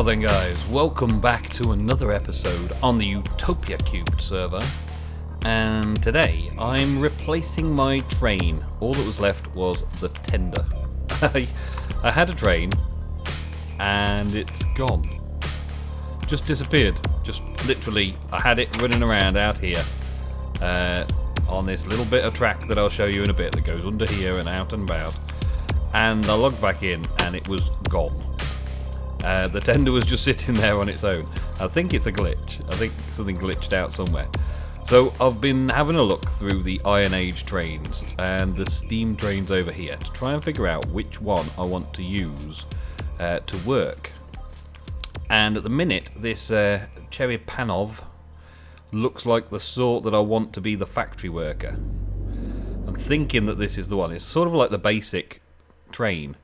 Now then guys, welcome back to another episode on the Utopia³ server, and today I'm replacing my train. All that was left was the tender. I had a train and it's gone. Just disappeared. Just literally, I had it running around out here on this little bit of track that I'll show you in a bit that goes under here and out and about, and I logged back in and it was gone. The tender was just sitting there on its own. I think it's a glitch. I think something glitched out somewhere. So I've been having a look through the Iron Age trains and the steam trains over here to try and figure out which one I want to use to work. And at the minute, this Cherephanov looks like the sort that I want to be the factory worker. I'm thinking that this is the one. It's sort of like the basic train.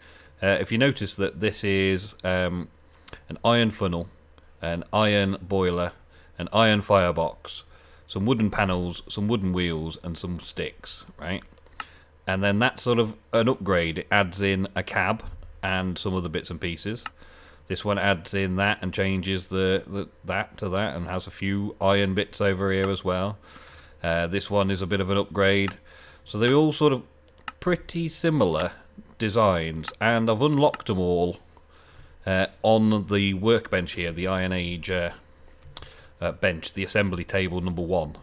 If you notice that this is an iron funnel, an iron boiler, an iron firebox, some wooden panels, some wooden wheels, and some sticks, right? And then that's sort of an upgrade. It adds in a cab and some other bits and pieces. This one adds in that and changes that to that and has a few iron bits over here as well. This one is a bit of an upgrade. So they're all sort of pretty similar designs, and I've unlocked them all on the workbench here, the Iron Age bench, the assembly table number 1.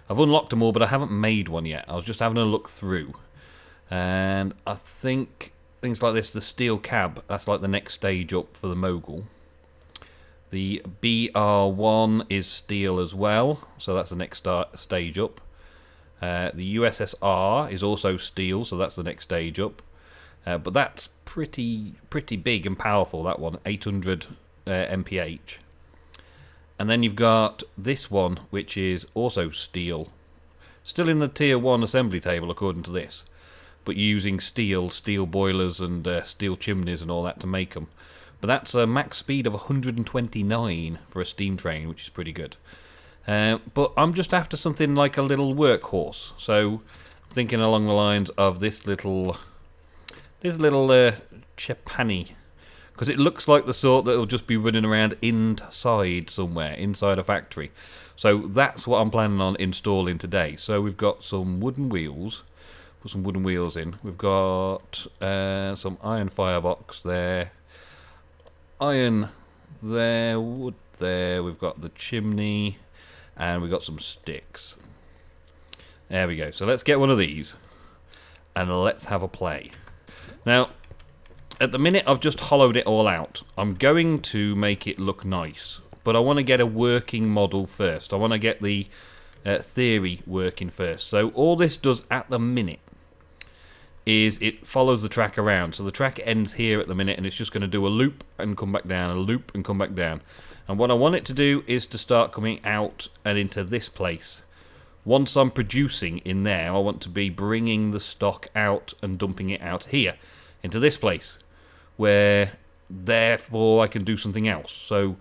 I've unlocked them all, but I haven't made one yet. I was just having a look through, and I think things like this, the steel cab, that's like the next stage up for the mogul. The BR1 is steel as well, so that's the next stage up. The USSR is also steel, so that's the next stage up. But that's pretty big and powerful, that one, 800 mph. And then you've got this one, which is also steel. Still in the tier 1 assembly table, according to this. But using steel boilers and steel chimneys and all that to make them. But that's a max speed of 129 for a steam train, which is pretty good. But I'm just after something like a little workhorse. So I'm thinking along the lines of this little Chepani, because it looks like the sort that will just be running around inside somewhere, inside a factory. So that's what I'm planning on installing today. So we've got some wooden wheels. Put some wooden wheels in. We've got some iron firebox there, iron there, wood there. We've got the chimney, and we've got some sticks. There we go. So let's get one of these, and let's have a play. Now, at the minute I've just hollowed it all out. I'm going to make it look nice, but I want to get a working model first. I want to get the theory working first. So all this does at the minute is it follows the track around. So the track ends here at the minute, and it's just going to do a loop and come back down, a loop and come back down. And what I want it to do is to start coming out and into this place. Once I'm producing in there, I want to be bringing the stock out and dumping it out here into this place, where therefore I can do something else. So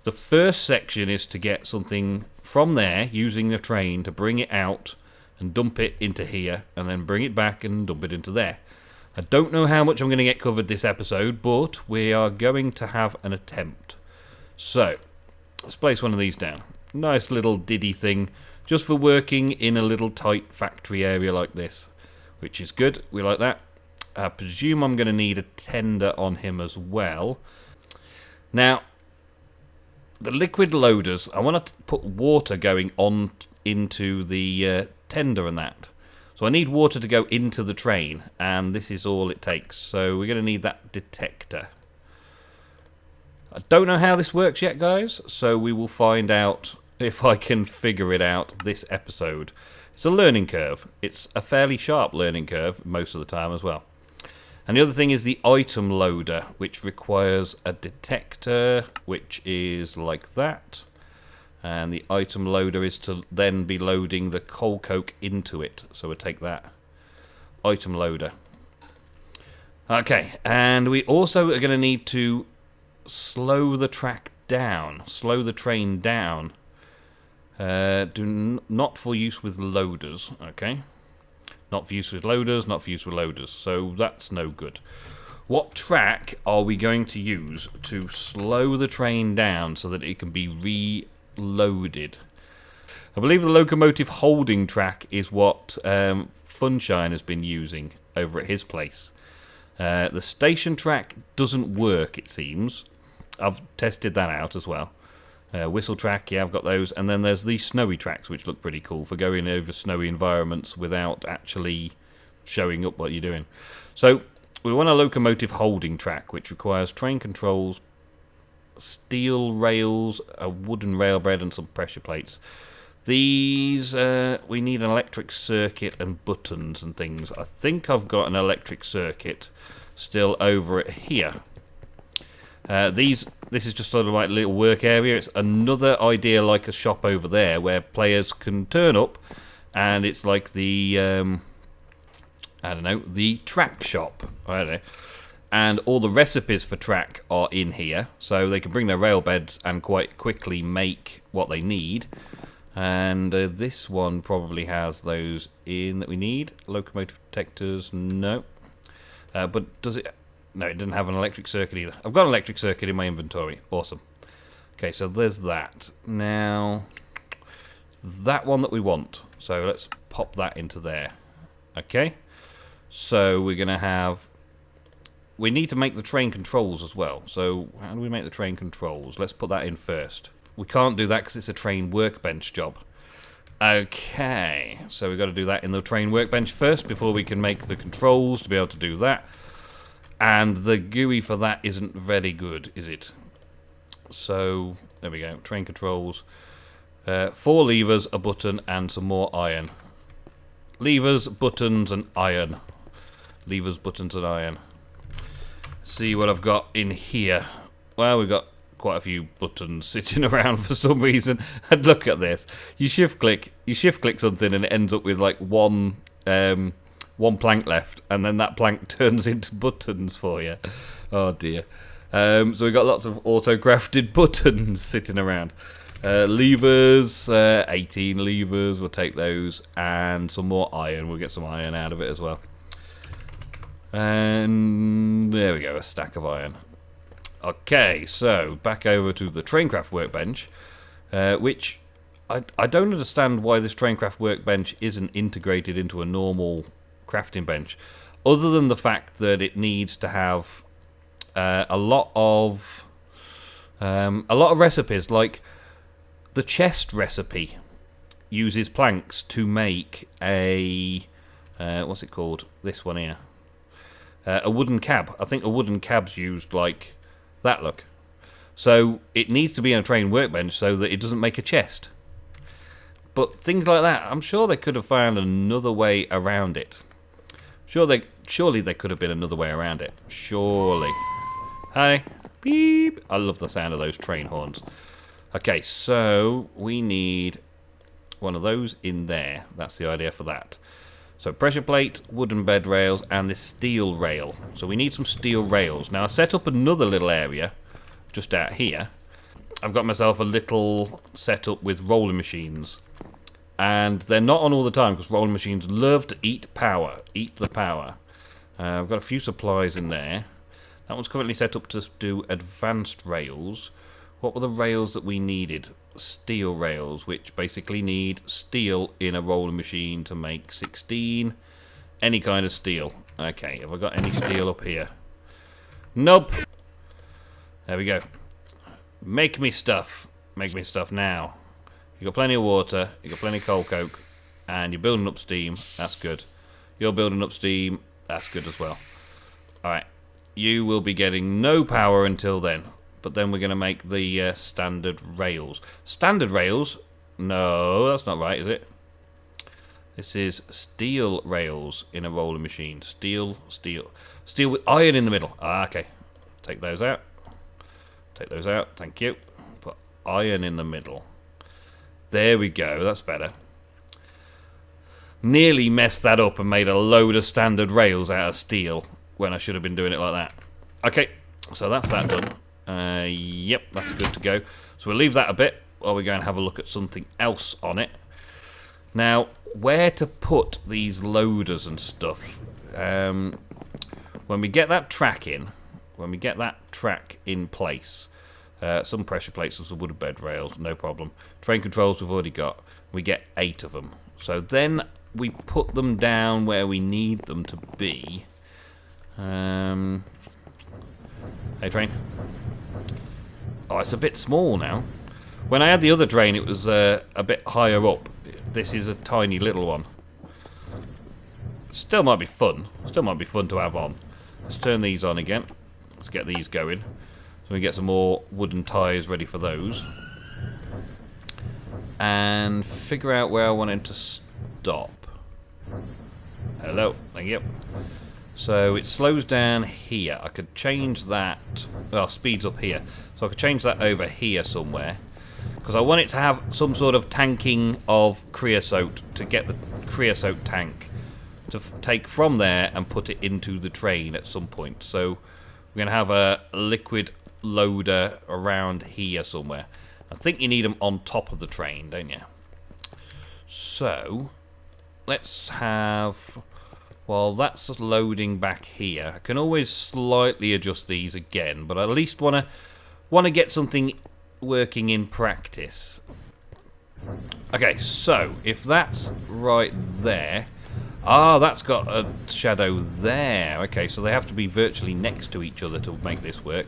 the first section is to get something from there using the train to bring it out and dump it into here, and then bring it back and dump it into there. I don't know how much I'm going to get covered this episode, but we are going to have an attempt. So let's place one of these down. Nice little diddy thing, just for working in a little tight factory area like this, which is good. We like that. I presume I'm going to need a tender on him as well. Now, the liquid loaders, I want to put water going on into the tender and that. So I need water to go into the train, and this is all it takes. So we're going to need that detector. I don't know how this works yet, guys, so we will find out if I can figure it out this episode. It's a learning curve. It's a fairly sharp learning curve most of the time as well. And the other thing is the item loader, which requires a detector, which is like that. And the item loader is to then be loading the coal coke into it. So we'll take that item loader. Okay, and we also are going to need to slow the track down, slow the train down. Not for use with loaders, okay? Not for use with loaders, not for use with loaders. So that's no good. What track are we going to use to slow the train down so that it can be reloaded? I believe the locomotive holding track is what Funshine has been using over at his place. The station track doesn't work, it seems. I've tested that out as well. Whistle track, yeah, I've got those. And then there's these snowy tracks, which look pretty cool for going over snowy environments without actually showing up what you're doing. So we want a locomotive holding track, which requires train controls, steel rails, a wooden rail bed, and some pressure plates. These, we need an electric circuit and buttons and things. I think I've got an electric circuit still over at here. This is just sort of like a little work area. It's another idea like a shop over there where players can turn up, and it's like the I don't know, the track shop. I don't know. And all the recipes for track are in here, so they can bring their rail beds and quite quickly make what they need. And this one probably has those in that we need. Locomotive detectors, no. But does it? No, it doesn't have an electric circuit either. I've got an electric circuit in my inventory. Awesome. Okay, so there's that. Now, that one that we want. So let's pop that into there. Okay. So we're going to have... We need to make the train controls as well. So how do we make the train controls? Let's put that in first. We can't do that because it's a train workbench job. Okay, so we've got to do that in the train workbench first before we can make the controls to be able to do that. And the GUI for that isn't very good, is it? So, there we go. Train controls. 4 levers, a button, and some more iron. Levers, buttons, and iron. Levers, buttons, and iron. See what I've got in here. Well, we've got quite a few buttons sitting around for some reason. And look at this. You shift click something and it ends up with like one plank left, and then that plank turns into buttons for you. Oh dear. So we've got lots of auto-crafted buttons sitting around. Levers, 18 levers, we'll take those, and some more iron. We'll get some iron out of it as well. And there we go, a stack of iron. Okay, so back over to the Traincraft Workbench, which I don't understand why this Traincraft Workbench isn't integrated into a normal crafting bench, other than the fact that it needs to have a lot of recipes. Like the chest recipe uses planks to make a what's it called? This one here, a wooden cab. I think a wooden cab's used like that. Look, so it needs to be in a train workbench so that it doesn't make a chest. But things like that, I'm sure they could have found another way around it. Surely there could have been another way around it. Surely. Hi. Beep. I love the sound of those train horns. Okay, so we need one of those in there. That's the idea for that. So pressure plate, wooden bed rails, and this steel rail. So we need some steel rails. Now I set up another little area just out here. I've got myself a little setup with rolling machines. And they're not on all the time because rolling machines love to eat power. Eat the power. I've got a few supplies in there. That one's currently set up to do advanced rails. What were the rails that we needed? Steel rails, which basically need steel in a rolling machine to make 16. Any kind of steel. Okay, have I got any steel up here? Nope. There we go. Make me stuff. Make me stuff now. You got plenty of water, you got plenty of coal coke, and you're building up steam. That's good. You're building up steam. That's good as well. Alright. You will be getting no power until then. But then we're going to make the standard rails. Standard rails? No, that's not right, is it? This is steel rails in a rolling machine. Steel with iron in the middle. Ah, okay. Take those out. Take those out. Thank you. Put iron in the middle. There we go, that's better. Nearly messed that up and made a load of standard rails out of steel when I should have been doing it like that. Okay, so that's that done. Yep, that's good to go. So we'll leave that a bit while we go and have a look at something else on it. Now, where to put these loaders and stuff? Well, when we get that track in place, some pressure plates and some wooden bed rails, no problem. Train controls we've already got. We get 8 of them. So then we put them down where we need them to be. Hey, train. Oh, it's a bit small now. When I had the other train, it was a bit higher up. This is a tiny little one. Still might be fun. Still might be fun to have on. Let's turn these on again. Let's get these going. So we get some more wooden tyres ready for those. And figure out where I want it to stop. Hello. Thank you. So it slows down here. I could change that. Well, speeds up here. So I could change that over here somewhere. Because I want it to have some sort of tanking of creosote to get the creosote tank to take from there and put it into the train at some point. So we're going to have a liquid loader around here somewhere. I think you need them on top of the train, don't you? So let's have... Well, that's loading back here. I can always slightly adjust these again, but I at least want to get something working in practice. Okay, so if that's right there... Ah, that's got a shadow there. Okay, so they have to be virtually next to each other to make this work.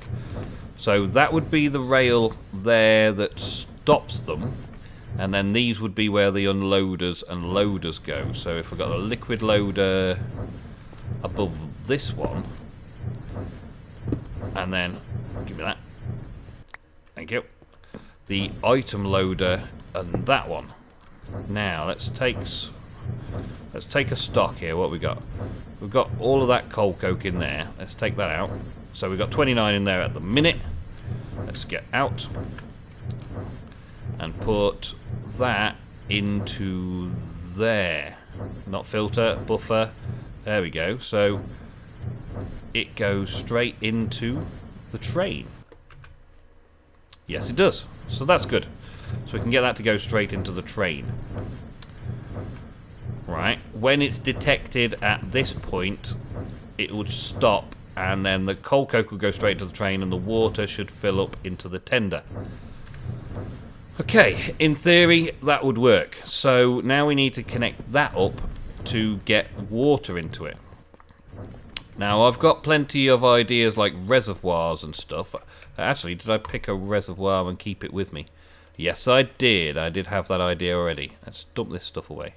So that would be the rail there that stops them. And then these would be where the unloaders and loaders go. So if we've got a liquid loader above this one, and then, give me that. Thank you. The item loader and that one. Now, let's take a stock here. What we got? We've got all of that coal coke in there. Let's take that out. So we've got 29 in there at the minute. Let's get out and put that into there. Not filter, buffer. There we go. So it goes straight into the train. Yes, it does. So that's good. So we can get that to go straight into the train. Right. When it's detected at this point, it would stop, and then the coal coke will go straight to the train, and the water should fill up into the tender. Okay, in theory, that would work. So now we need to connect that up to get water into it. Now, I've got plenty of ideas like reservoirs and stuff. Actually, did I pick a reservoir and keep it with me? Yes, I did. I did have that idea already. Let's dump this stuff away.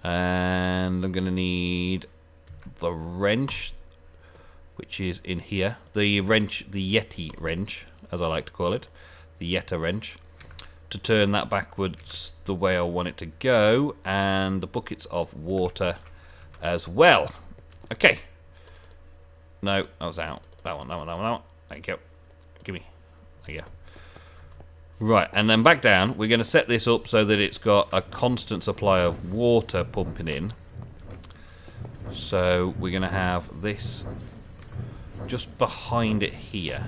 And I'm going to need the wrench, which is in here. The wrench, the Yeti wrench, as I like to call it. The Yeta wrench. To turn that backwards the way I want it to go, and the buckets of water as well. Okay. No, that was out. That one. Thank you. Give me. There you go. Right, and then back down. We're going to set this up so that it's got a constant supply of water pumping in. So we're going to have this just behind it here.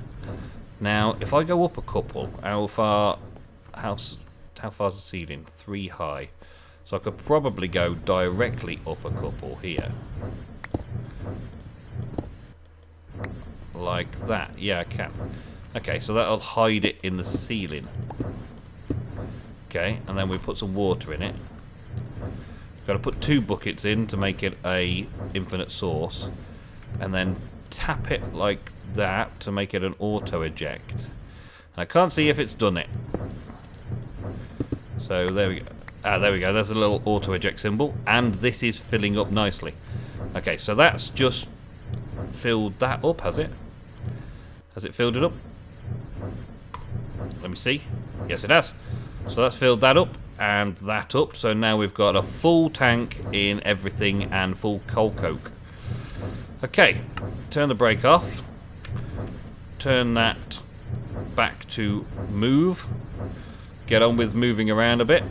Now, if I go up a couple, how far is the ceiling? 3 high. So I could probably go directly up a couple here. Like that. Yeah, I can. Okay, so that'll hide it in the ceiling. Okay, and then we put some water in it. Got to put 2 buckets in to make it a infinite source. And then tap it like that to make it an auto eject. And I can't see if it's done it. So there we go. Ah, there we go. There's a little auto eject symbol, and this is filling up nicely. Okay, so that's just filled that up, has it? Has it filled it up? Let me see. Yes, it has. So that's filled that up and that up. So now we've got a full tank in everything and full coal coke. Okay, turn the brake off. Turn that back to move. Get on with moving around a bit.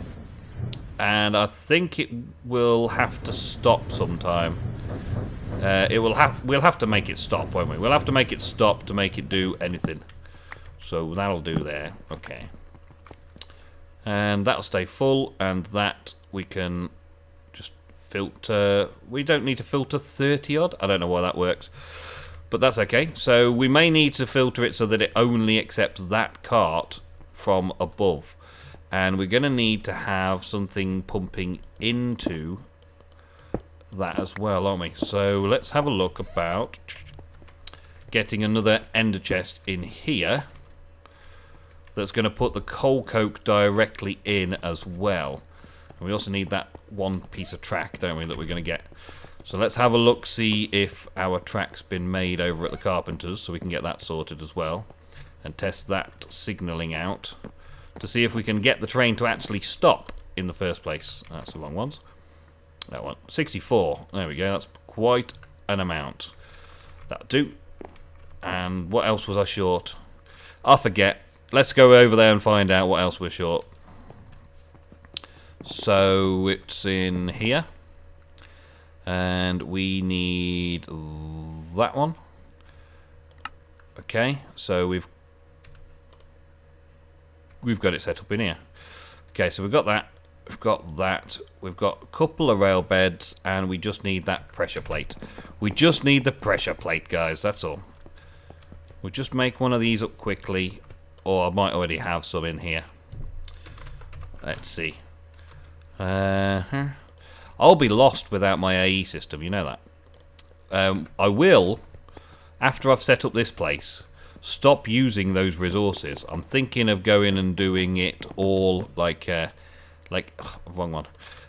And I think it will have to stop sometime. We'll have to make it stop, won't we? We'll have to make it stop to make it do anything. So that'll do there. Okay. And that'll stay full, and that we can just filter. We don't need to filter 30 odd. I don't know why that works, but that's okay. So we may need to filter it so that it only accepts that cart from above, and we're going to need to have something pumping into that as well, aren't we? So let's have a look about getting another ender chest in here that's going to put the coal coke directly in as well. And we also need that one piece of track, don't we, that we're going to get. So let's have a look, see if our track's been made over at the carpenters, so we can get that sorted as well, and test that signalling out to see if we can get the train to actually stop in the first place. That's the wrong ones. That one. 64. There we go. That's quite an amount. That'll do. And what else was I short? I forget. Let's go over there and find out what else we're short. So it's in here. And we need that one. Okay. So we've got it set up in here. Okay, so we've got that. We've got that. We've got a couple of rail beds, and we just need that pressure plate. We just need the pressure plate, guys. That's all. We'll just make one of these up quickly, or I might already have some in here. Let's see. I'll be lost without my AE system, you know that. I will, after I've set up this place, stop using those resources. I'm thinking of going and doing it all like wrong one.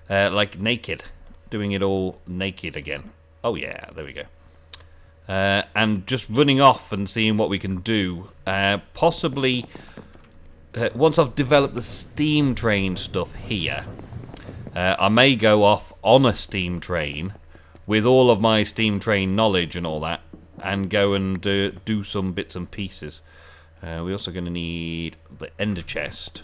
Like naked. Doing it all naked again. Oh yeah, there we go. And just running off and seeing what we can do. Possibly, once I've developed the steam train stuff here, I may go off on a steam train with all of my steam train knowledge and all that, and go and do some bits and pieces. We're also going to need the ender chest.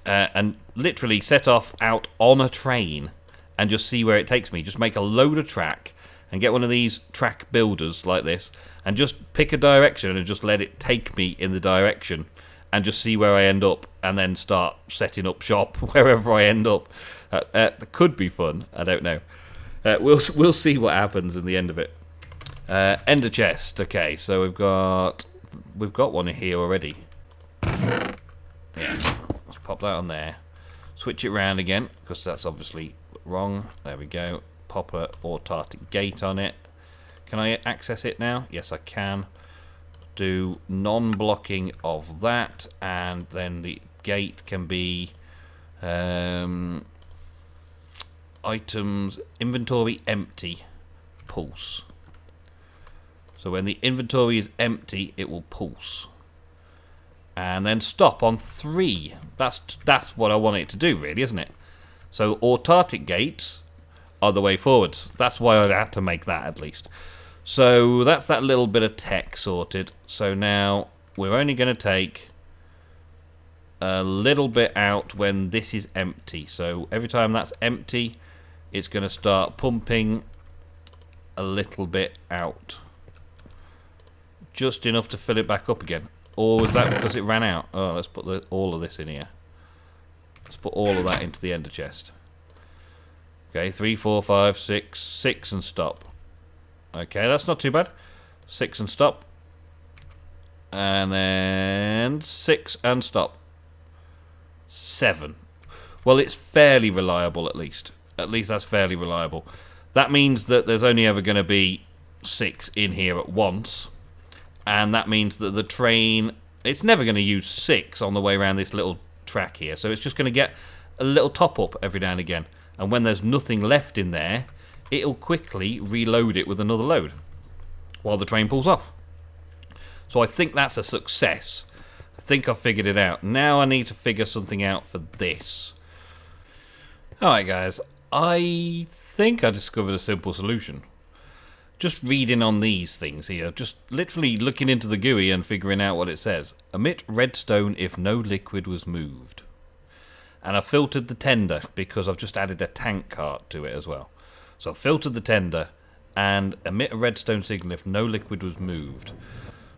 And literally set off out on a train and just see where it takes me. Just make a load of track and get one of these track builders like this and just pick a direction and just let it take me in the direction and just see where I end up, and then start setting up shop wherever I end up. That could be fun. I don't know. We'll see what happens in the end of it. Ender chest. Okay, so we've got one here already. Yeah. Pop that on there. Switch it around again, because that's obviously wrong. There we go. Pop a autartic gate on it. Can I access it now? Yes, I can. Do non-blocking of that, and then the gate can be items, inventory empty, pulse. So when the inventory is empty, it will pulse. And then stop on 3. That's what I want it to do, really, isn't it? So autartic gates are the way forwards. That's why I had to make that, at least. So that's that little bit of tech sorted. So now we're only going to take a little bit out when this is empty. So every time that's empty, it's going to start pumping a little bit out. Just enough to fill it back up again. Or was that because it ran out? Oh, let's put all of this in here. Let's put all of that into the ender chest. Okay, 3, 4, 5, 6. 6 and stop. Okay, that's not too bad. 6 and stop. And then 6 and stop. 7. Well, it's fairly reliable, at least. At least that's fairly reliable. That means that there's only ever going to be 6 in here at once. And that means that the train, it's never going to use 6 on the way around this little track here. So it's just going to get a little top up every now and again. And when there's nothing left in there, it'll quickly reload it with another load while the train pulls off. So I think that's a success. I think I've figured it out. Now I need to figure something out for this. Alright guys, I think I discovered a simple solution. Just reading on these things here, just literally looking into the GUI and figuring out what it says. Emit redstone if no liquid was moved. And I filtered the tender because I've just added a tank cart to it as well. So I filtered the tender and emit a redstone signal if no liquid was moved.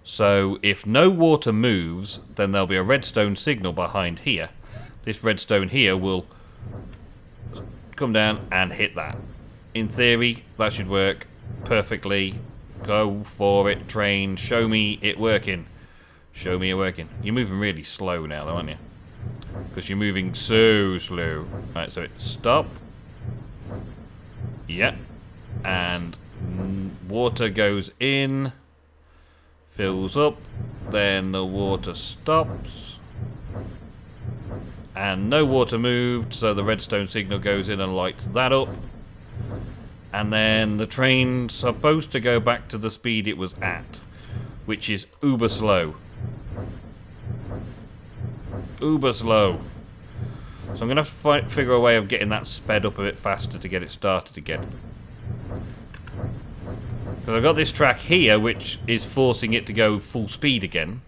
So if no water moves, then there'll be a redstone signal behind here. This redstone here will come down and hit that. In theory, that should work perfectly. Go for it, train. Show me it working. Show me it working. You're moving really slow now, though, aren't you? Because you're moving so slow. Right, so it stop. Yeah. And water goes in. Fills up. Then the water stops. And no water moved, so the redstone signal goes in and lights that up. And then the train's supposed to go back to the speed it was at, which is uber slow. Uber slow. So I'm going to have to figure a way of getting that sped up a bit faster to get it started again. Because I've got this track here, which is forcing it to go full speed again.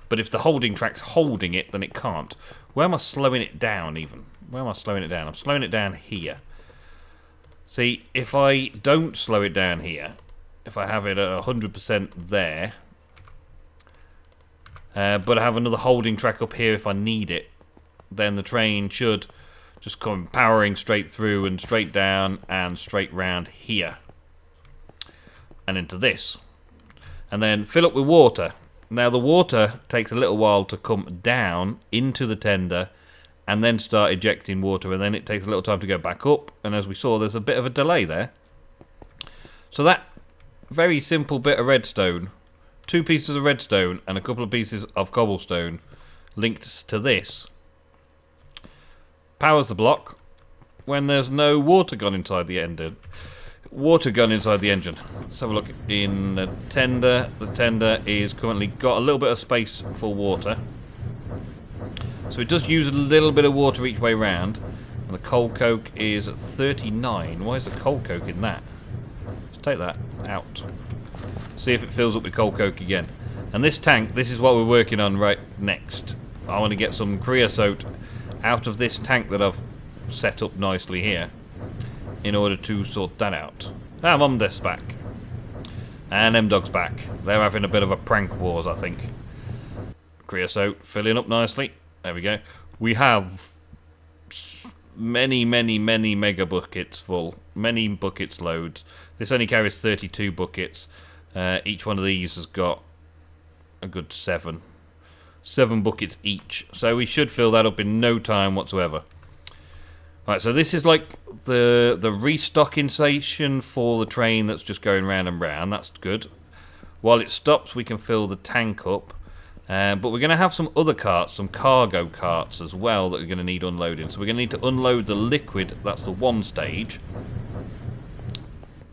But if the holding track's holding it, then it can't. Where am I slowing it down, even? Where am I slowing it down? I'm slowing it down here. See, if I don't slow it down here, if I have it at 100% there, but I have another holding track up here if I need it, then the train should just come powering straight through and straight down and straight round here. And into this. And then fill up with water. Now the water takes a little while to come down into the tender and then start ejecting water, and then it takes a little time to go back up, and as we saw, there's a bit of a delay there. So that very simple bit of redstone, 2 pieces of redstone and a couple of pieces of cobblestone linked to this, powers the block when there's no water gun inside the engine. Let's have a look in the tender. The tender is currently got a little bit of space for water. So it does use a little bit of water each way round. And the coal coke is at 39. Why is the coal coke in that? Let's take that out. See if it fills up with coal coke again. And this tank, this is what we're working on right next. I want to get some creosote out of this tank that I've set up nicely here in order to sort that out. Ah, Mum Death's back. And M-Dog's back. They're having a bit of a prank wars, I think. Creosote filling up nicely. There we go. We have many mega buckets full. Many buckets loads. This only carries 32 buckets. Each one of these has got a good 7 buckets each. So we should fill that up in no time whatsoever. Right, so this is like the restocking station for the train that's just going round and round. That's good. While it stops, we can fill the tank up. But we're going to have some other carts, some cargo carts as well that we're going to need unloading. So we're going to need to unload the liquid. That's the one stage.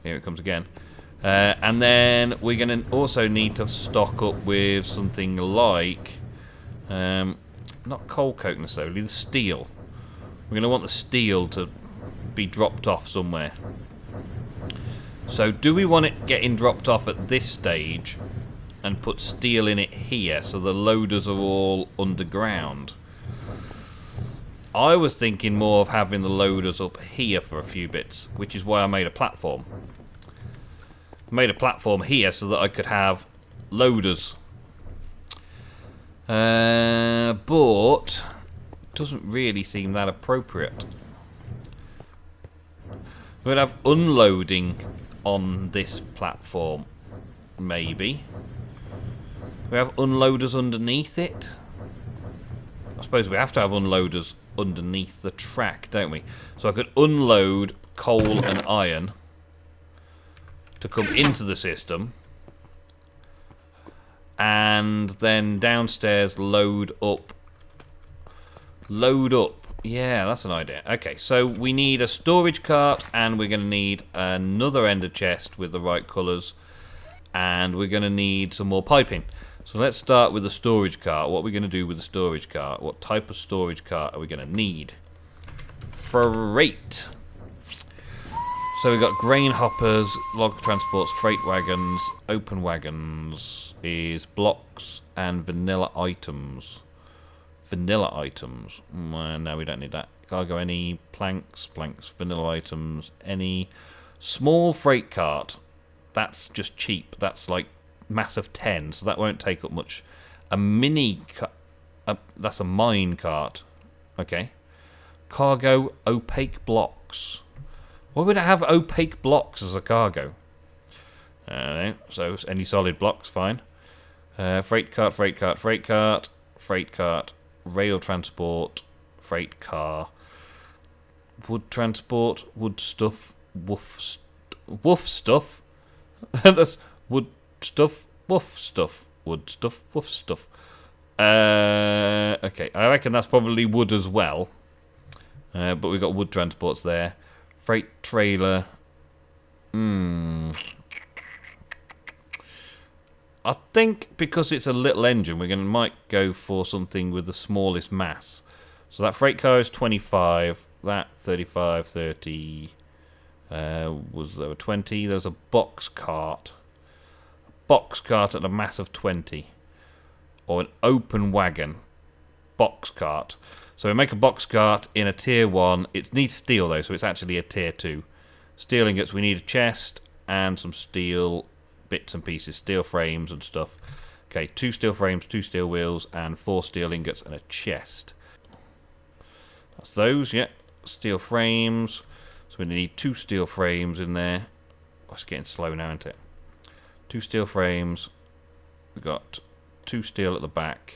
Here it comes again. And then we're going to also need to stock up with something like, not coal coke necessarily, the steel. We're going to want the steel to be dropped off somewhere. So do we want it getting dropped off at this stage and put steel in it here so the loaders are all underground? I was thinking more of having the loaders up here for a few bits, which is why I made a platform. I made a platform here so that I could have loaders. But it doesn't really seem that appropriate. We'd have unloading on this platform, maybe. We have unloaders underneath it. I suppose we have to have unloaders underneath the track, don't we? So I could unload coal and iron to come into the system, and then downstairs load up. Yeah, that's an idea. Okay, so we need a storage cart, and we're going to need another ender chest with the right colours, and we're going to need some more piping. So let's start with the storage cart. What are we going to do with the storage cart? What type of storage cart are we going to need? Freight. So we've got grain hoppers, log transports, freight wagons, open wagons is blocks, and vanilla items. Vanilla items. No, we don't need that. Cargo, any planks, vanilla items, any small freight cart. That's just cheap. That's like mass of 10, so that won't take up much. A mini that's a mine cart. Okay. Cargo opaque blocks. Why would it have opaque blocks as a cargo? I don't know. So any solid blocks, fine. Freight cart, freight cart, freight cart, freight cart, rail transport, freight car, wood transport, wood stuff, woof stuff. That's wood stuff, woof stuff, wood stuff, woof stuff. Okay, I reckon that's probably wood as well. But we've got wood transports there. Freight trailer. I think because it's a little engine, might go for something with the smallest mass. So that freight car is 25. That 35, 30. Was there a 20? There's a box cart. A box cart at a mass of 20. Or an open wagon. Box cart. So we make a box cart in a tier 1. It needs steel though, so it's actually a tier 2. Steel ingots, we need a chest and some steel bits and pieces, steel frames and stuff. Okay, 2 steel frames, 2 steel wheels, and 4 steel ingots and a chest. That's those, yeah. Steel frames. So we need 2 steel frames in there. Oh, it's getting slow now, isn't it? 2 steel frames. We've got 2 steel at the back.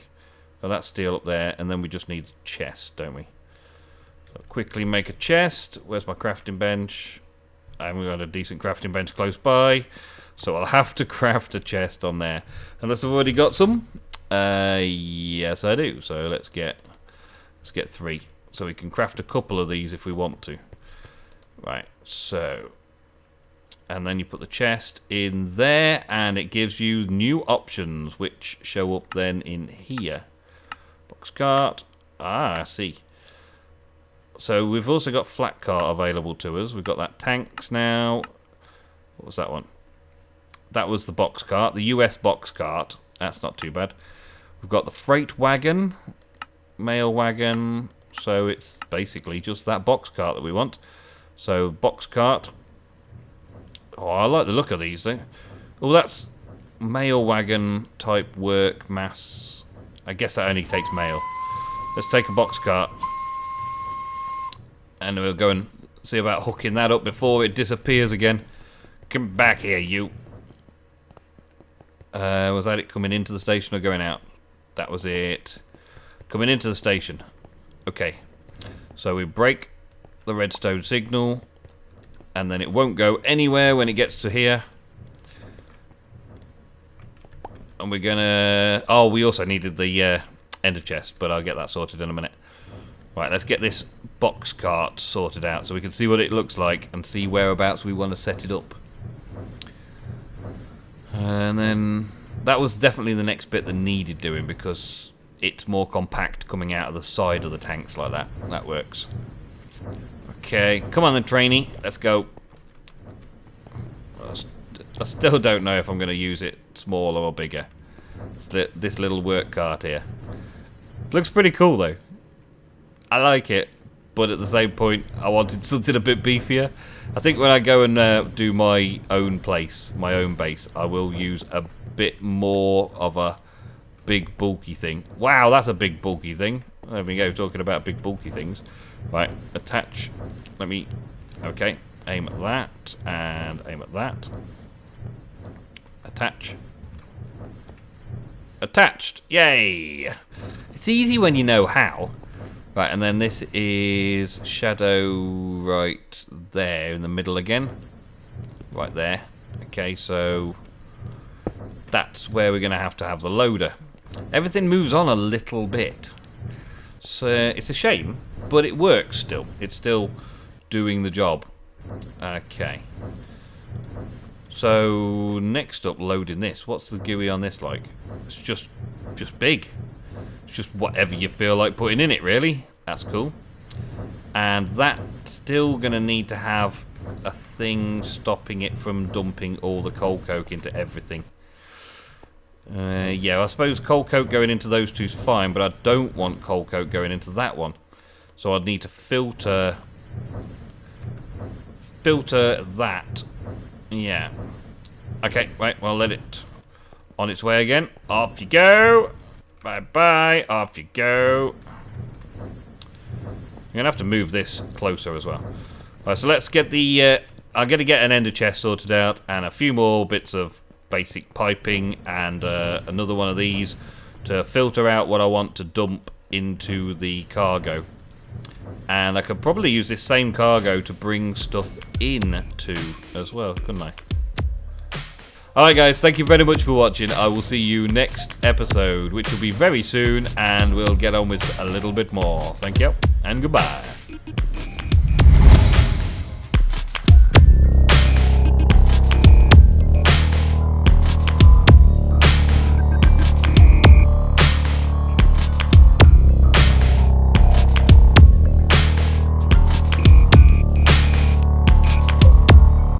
Got that steel up there, and then we just need a chest, don't we? So quickly make a chest. Where's my crafting bench? And we've got a decent crafting bench close by. So I'll have to craft a chest on there. Unless I've already got some. Yes, I do. So let's get 3. So we can craft a couple of these if we want to. Right, so. And then you put the chest in there, and it gives you new options, which show up then in here. Box cart. Ah, I see. So we've also got flat cart available to us. We've got that tanks now. What was that one? That was the box cart, the US box cart. That's not too bad. We've got the freight wagon, mail wagon. So it's basically just that box cart that we want. So box cart. Oh, I like the look of these though. Oh, that's mail wagon type work mass. I guess that only takes mail. Let's take a box cart. And we'll go and see about hooking that up before it disappears again. Come back here, you. Was that it coming into the station or going out? That was it. Coming into the station. Okay. So we break the redstone signal. And then it won't go anywhere when it gets to here. And we're gonna... Oh, we also needed the ender chest, but I'll get that sorted in a minute. Right, let's get this box cart sorted out so we can see what it looks like and see whereabouts we want to set it up. And then that was definitely the next bit that needed doing because it's more compact coming out of the side of the tanks like that. That works. Okay, come on then, trainee. Let's go. I still don't know if I'm going to use it smaller or bigger. This little work cart here. Looks pretty cool though. I like it, but at the same point, I wanted something a bit beefier. I think when I go and do my own place, my own base, I will use a bit more of a big bulky thing. Wow, that's a big bulky thing. There we go, talking about big bulky things. Right, attach. Let me... Okay, aim at that, and aim at that. Attach. Attached! Yay! It's easy when you know how. Right, and then this is shadow right there in the middle again. Right there. Okay, so that's where we're going to have the loader. Everything moves on a little bit. So it's a shame, but it works still. It's still doing the job. Okay. So next up, loading this. What's the GUI on this like? It's just big. It's just whatever you feel like putting in it, really. That's cool. And that's still going to need to have a thing stopping it from dumping all the coal coke into everything. Yeah, I suppose coal coke going into those two is fine, but I don't want coal coke going into that one. So I'd need to filter that. Yeah. Okay, right, well, let it on its way again. Off you go. Bye-bye. Off you go. going to have to move this closer as well. Right, so let's get the... I'm going to get an ender chest sorted out and a few more bits of basic piping and another one of these to filter out what I want to dump into the cargo. And I could probably use this same cargo to bring stuff in to as well, couldn't I? Alright guys, thank you very much for watching. I will see you next episode, which will be very soon, and we'll get on with a little bit more. Thank you, and goodbye.